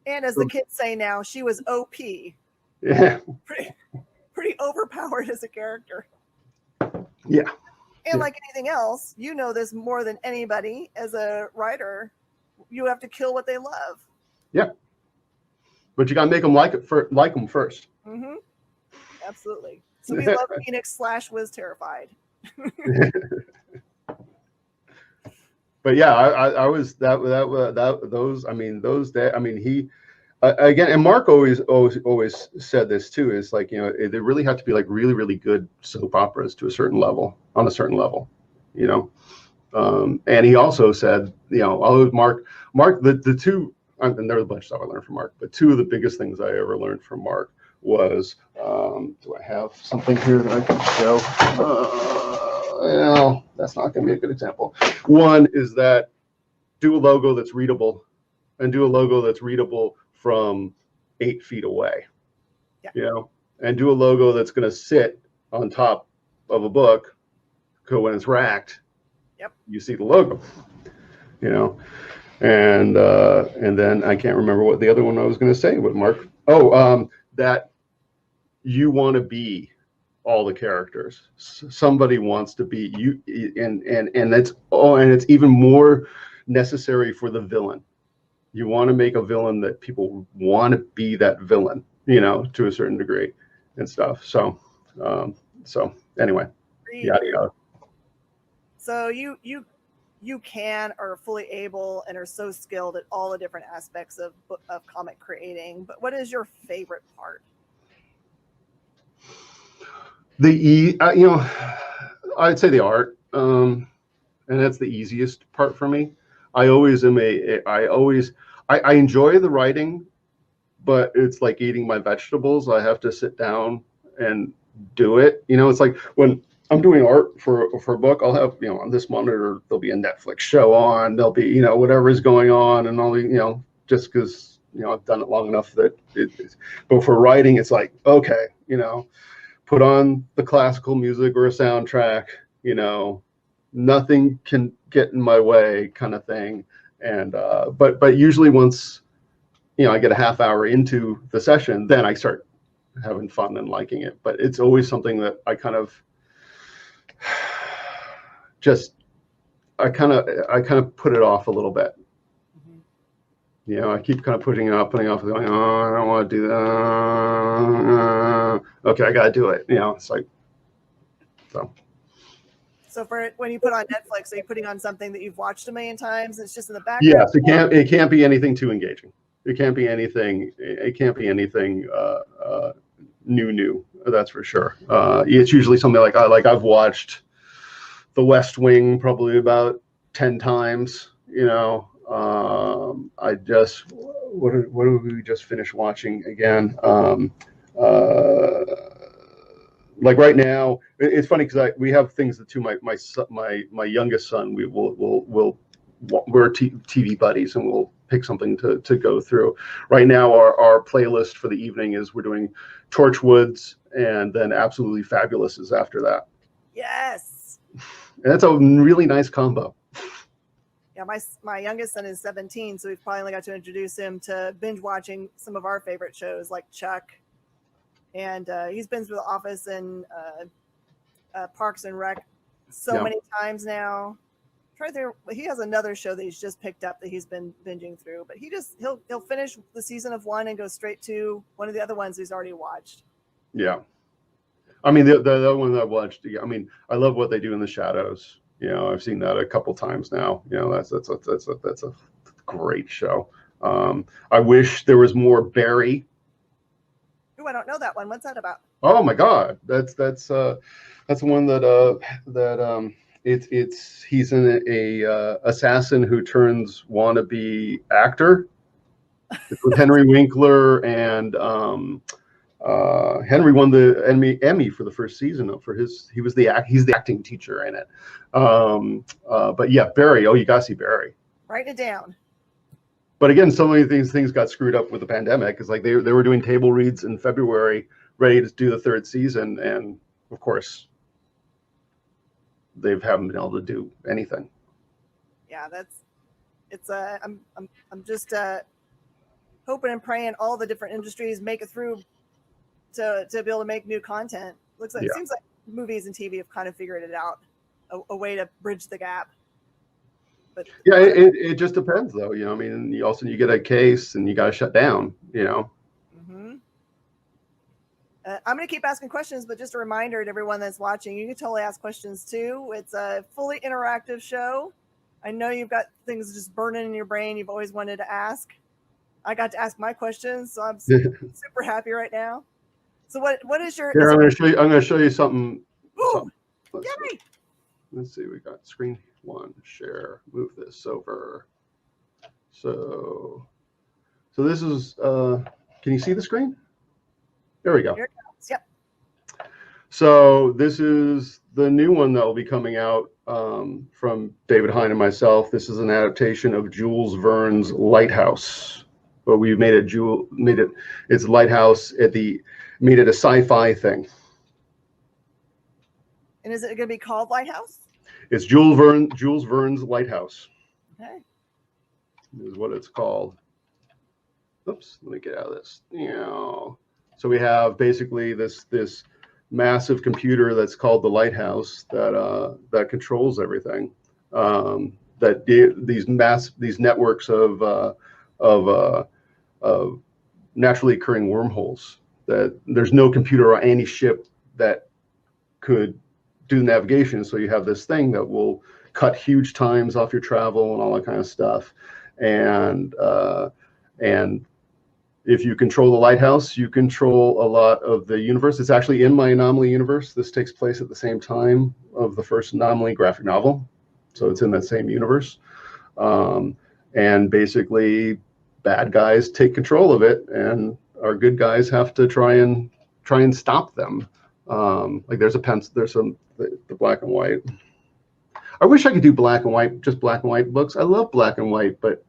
And as the kids say now, she was OP. Yeah, pretty overpowered as a character. Yeah. And like anything else, you know this more than anybody as a writer. You have to kill what they love. Yeah. But you got to make them like them first. Mm-hmm. Absolutely. So we love Phoenix / was terrified. But yeah, I was those. I mean, those days. I mean, he again, and Mark always said this too. Is like, you know, they really have to be like really, really good soap operas to a certain level, on a certain level, you know. And he also said, you know, Mark, the two. And there was a bunch of stuff I learned from Mark, but two of the biggest things I ever learned from Mark was, do I have something here that I can show? Well, that's not going to be a good example. One is that do a logo that's readable, and do a logo that's readable from 8 feet away. Yeah. You know, and do a logo that's going to sit on top of a book, because when it's racked, you see the logo. You know. And then I can't remember what the other one I was going to say with Mark. That you want to be all the characters. Somebody wants to be you, and that's and it's even more necessary for the villain. You want to make a villain that people want to be that villain, to a certain degree and stuff. So anyway, yada yada. So you can are fully able and are so skilled at all the different aspects of comic creating. But what is your favorite part? I'd say the art, and that's the easiest part for me. I enjoy the writing, but it's like eating my vegetables. I have to sit down and do it. It's like when I'm doing art for a book, I'll have, on this monitor, there'll be a Netflix show on, there'll be, whatever is going on, and all the, just because, I've done it long enough that but for writing, it's like, okay, put on the classical music or a soundtrack, nothing can get in my way kind of thing. And, but usually once, I get a half hour into the session, then I start having fun and liking it. But it's always something that I kind of I kind of put it off a little bit. I keep kind of putting it off, going, oh, I don't want to do that. Okay, I got to do it. It's like, so. So for when you put on Netflix, are you putting on something that you've watched a million times? It's just in the background. Yes, it can't be anything too engaging. It can't be anything. It can't be anything new. That's for sure. It's usually something like I've watched The West Wing probably about 10 times. I just what did we just finish watching again? Like right now, it's funny because we have things that my youngest son, we're TV buddies, and we'll pick something to go through. Right now, our playlist for the evening is we're doing Torchwoods, and then Absolutely Fabulous is after that. Yes. And that's a really nice combo. Yeah, my youngest son is 17, so we've finally got to introduce him to binge watching some of our favorite shows like Chuck. And he's been through The Office and Parks and Rec many times now. He has another show that he's just picked up that he's been binging through, but he'll finish the season of one and go straight to one of the other ones he's already watched. Yeah, I mean the other one that I watched. I mean, I love What They Do in the Shadows. I've seen that a couple times now. That's a great show. I wish there was more Barry. Oh, I don't know that one. What's that about? Oh my God, that's the one that he's a assassin who turns wannabe actor. It's with Henry Winkler, and Henry won the Emmy for the first season he's the acting teacher in it. But yeah, Barry. Oh, you gotta see Barry. Write it down. But again, so many things got screwed up with the pandemic. It's like they were doing table reads in February, ready to do the third season, and of course, they haven't been able to do anything. Yeah, I'm just hoping and praying all the different industries make it through to be able to make new content. It seems like movies and TV have kind of figured it out, a way to bridge the gap. But yeah, it just depends, though. I mean, you get a case and you got to shut down. Mm-hmm. I'm going to keep asking questions, but just a reminder to everyone that's watching, you can totally ask questions too. It's a fully interactive show. I know you've got things just burning in your brain you've always wanted to ask. I got to ask my questions, so I'm super happy right now. So what is your? Here, I'm going to show you something. Ooh, Let's see. We got screen one, share, move this over. So this is. Can you see the screen? There we go. Here it goes. Yep. So this is the new one that will be coming out from David Hine and myself. This is an adaptation of Jules Verne's Lighthouse, but we made it it's Lighthouse made it a sci-fi thing. And is it going to be called Lighthouse? It's Jules Verne's Lighthouse. Okay. Is what it's called. Oops, let me get out of this. So we have basically this massive computer that's called the Lighthouse that controls everything. These networks of naturally occurring wormholes, that there's no computer on any ship that could do navigation. So you have this thing that will cut huge times off your travel and all that kind of stuff. And if you control the Lighthouse, you control a lot of the universe. It's actually in my Anomaly universe. This takes place at the same time of the first Anomaly graphic novel. So it's in that same universe. And basically bad guys take control of it, and our good guys have to try and stop them. Like there's the black and white. I wish I could do black and white, just black and white books. I love black and white, but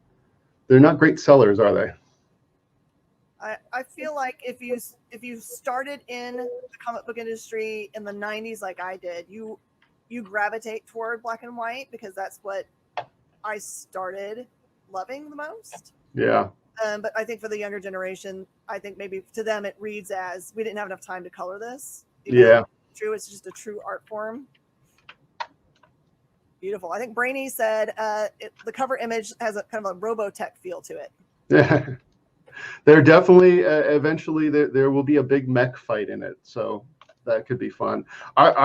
they're not great sellers, are they? I feel like if you started in the comic book industry in the 90s like I did, you gravitate toward black and white because that's what I started loving the most. Yeah. But I think for the younger generation, I think maybe to them it reads as we didn't have enough time to color this. Yeah. True, it's just a true art form. Beautiful. I think Brainy said the cover image has a kind of a Robotech feel to it. Yeah. There definitely eventually there will be a big mech fight in it, so that could be fun. What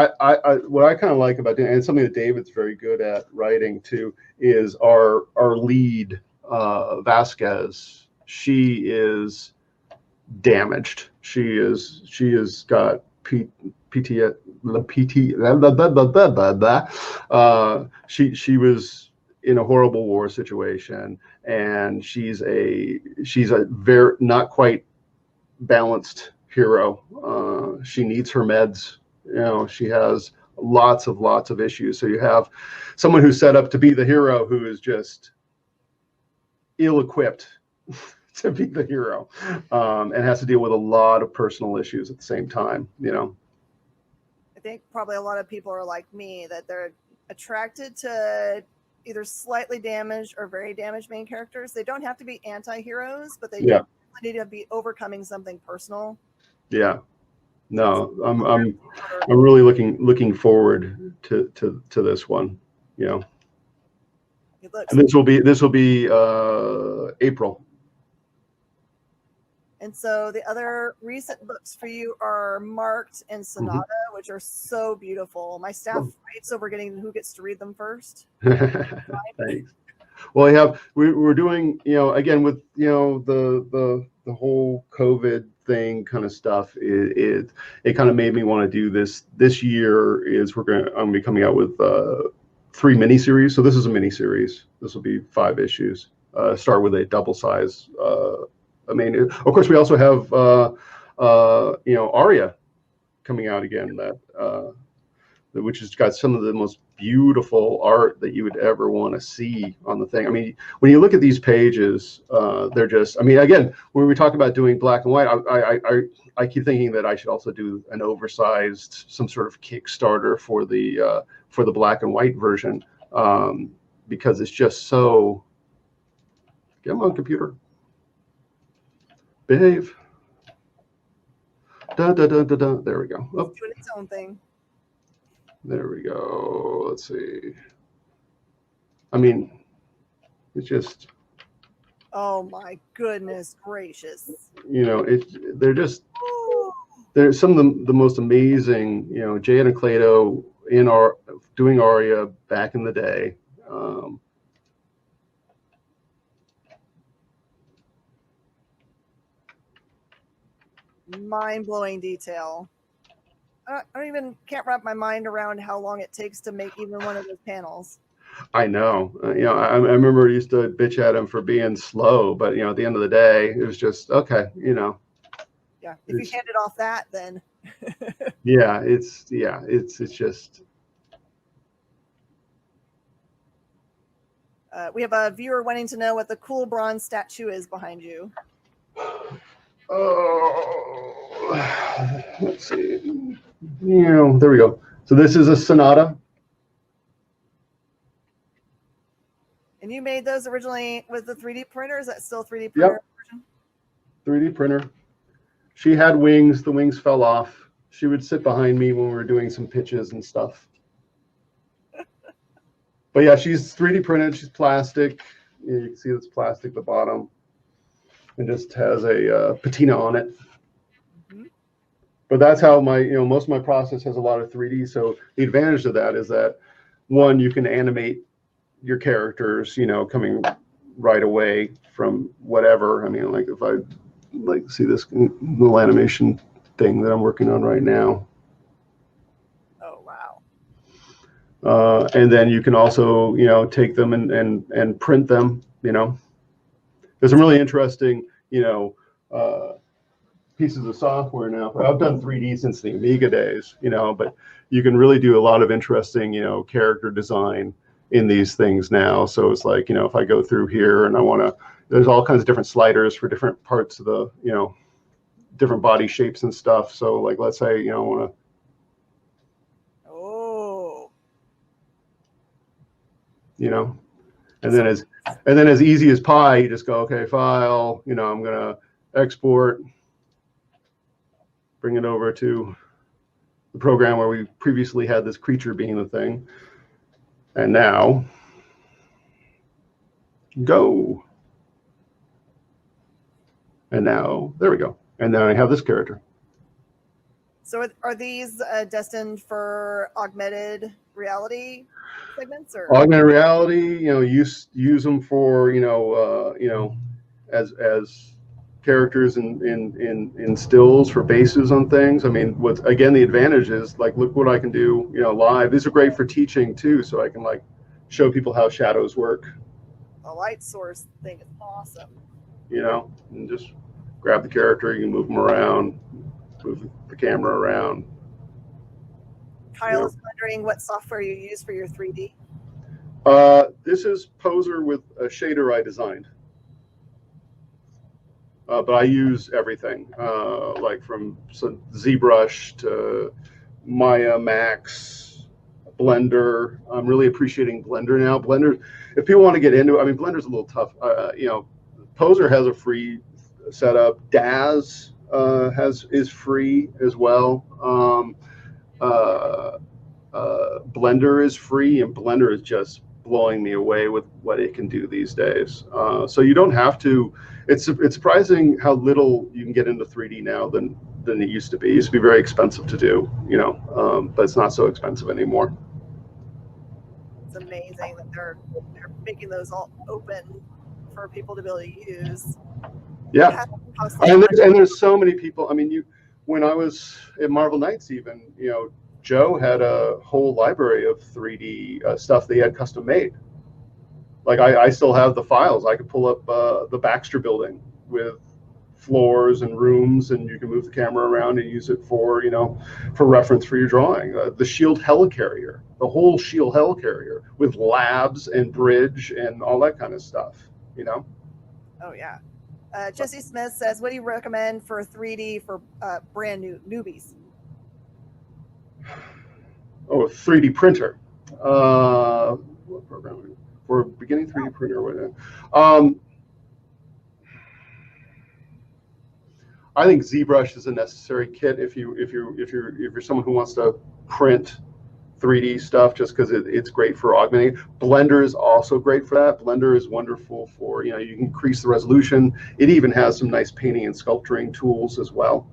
I kind of like about doing, and something that David's very good at writing too, is our lead Vasquez. She is damaged. She has got PT. She was in a horrible war situation, and she's a very not quite balanced hero. She needs her meds. She has lots of issues. So you have someone who's set up to be the hero who is just ill-equipped to be the hero, and has to deal with a lot of personal issues at the same time. I think probably a lot of people are like me, that they're attracted to either slightly damaged or very damaged main characters. They don't have to be anti-heroes, but they need to be overcoming something personal. Yeah. No, I'm really looking forward to this one. And this will be April. And so the other recent books for you are Marked and Sonata, which are so beautiful. My staff fights over getting who gets to read them first. Thanks. Well, we're doing, again with the whole COVID thing kind of stuff. It kind of made me want to do this. This year I'm gonna be coming out with 3 miniseries. So this is a miniseries. This will be 5 issues. Start with a double size. Of course, we also have Aria coming out again, which has got some of the most beautiful art that you would ever want to see on the thing. When you look at these pages, they're just. Again, when we talk about doing black and white, I keep thinking that I should also do an oversized, some sort of Kickstarter for the black and white version, because it's just so. Come on, computer. Behave. Da, da, da, da, da. There we go. It's doing its own thing. There we go. Let's see. It's just. Oh my goodness gracious. They're some of the most amazing. Jay and Clado doing Aria back in the day. Mind-blowing detail. I can't wrap my mind around how long it takes to make even one of those panels. I know. I remember I used to bitch at him for being slow, but at the end of the day, it was just okay. Yeah, if you handed off that, then. It's just. We have a viewer wanting to know what the cool bronze statue is behind you. Oh, let's see. There we go. So this is a Sonata. And you made those originally with the 3D printer? Is that still 3D printer version? 3D printer. She had wings. The wings fell off. She would sit behind me when we were doing some pitches and stuff. But yeah, she's 3D printed. She's plastic. You can see it's plastic at the bottom. It just has a patina on it. Mm-hmm. But that's how most of my process has a lot of 3D. So the advantage of that is that, one, you can animate your characters, coming right away from whatever. I mean, like if I like see this little animation thing that I'm working on right now. Oh, wow. And then you can also, take them and print them, There's some really interesting, pieces of software now. I've done 3D since the Amiga days, but you can really do a lot of interesting, character design in these things now. So it's like, if I go through here and I want to, there's all kinds of different sliders for different parts of the, different body shapes and stuff. So like, let's say, I want to. Oh. And then as easy as pie, you just go, okay, file, I'm going to export, bring it over to the program where we previously had this creature being the thing. And now, go. And now, there we go. And now I have this character. So are these destined for augmented reality segments, or augmented reality? Use them for as characters in stills for bases on things. I mean, the advantage is like, look what I can do, live. These are great for teaching too, so I can like show people how shadows work. The light source thing is awesome. And just grab the character, you can move them around, move the camera around. Kyle is wondering what software you use for your 3D. This is Poser with a shader I designed. But I use everything, like from ZBrush to Maya Max, Blender. I'm really appreciating Blender now. Blender, if people want to get into it, I mean, Blender's a little tough. Poser has a free setup. Daz is free as well. Blender is free, and Blender is just blowing me away with what it can do these days. So you don't have to. It's surprising how little you can get into 3D now than it used to be. It used to be very expensive to do, but it's not so expensive anymore. It's amazing that they're making those all open for people to be able to use. Yeah, and there's so many people. I mean, when I was at Marvel Knights, even Joe had a whole library of 3D stuff that he had custom made. Like I still have the files. I could pull up the Baxter building with floors and rooms, and you can move the camera around and use it for for reference for your drawing. The Shield helicarrier, the whole Shield helicarrier with labs and bridge and all that kind of stuff. Oh yeah. Jesse Smith says, "What do you recommend for 3D for brand new newbies?" Oh, a 3D printer. What program? For beginning 3D printer. I think ZBrush is a necessary kit if you're someone who wants to print 3D stuff, just because it's great for augmenting. Blender is also great for that. Blender is wonderful for you can increase the resolution. It even has some nice painting and sculpturing tools as well.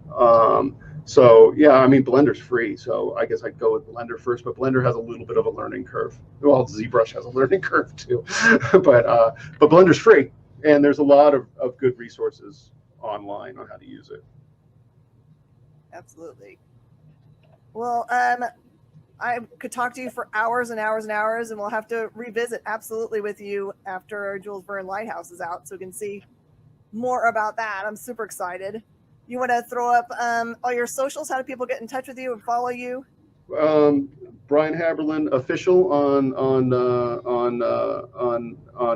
So yeah, I mean, Blender's free, so I guess I'd go with Blender first, but Blender has a little bit of a learning curve. Well, ZBrush has a learning curve too, but Blender's free, and there's a lot of good resources online on how to use it. Absolutely. Well, I could talk to you for hours and hours and hours, and we'll have to revisit absolutely with you after Jules Verne Lighthouse is out, so we can see more about that. I'm super excited. You want to throw up all your socials? How do people get in touch with you and follow you? Brian Haberlin official on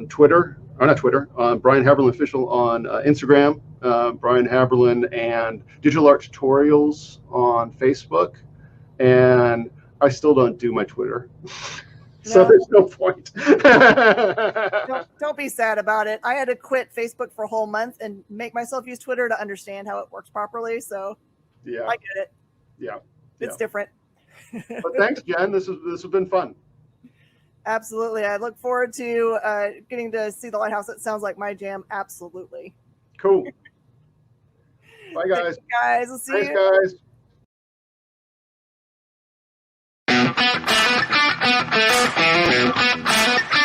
Twitter, or not Twitter. Brian Haberlin official on Instagram. Brian Haberlin and Digital Art Tutorials on Facebook, and I still don't do my Twitter. So there's no point. Don't be sad about it. I had to quit Facebook for a whole month and make myself use Twitter to understand how it works properly. So yeah, I get it. Yeah. It's different. But thanks, Jen. This has been fun. Absolutely. I look forward to getting to see the Lighthouse. It sounds like my jam. Absolutely. Cool. Bye, guys. Thank you guys. We'll see Thanks, you. guys.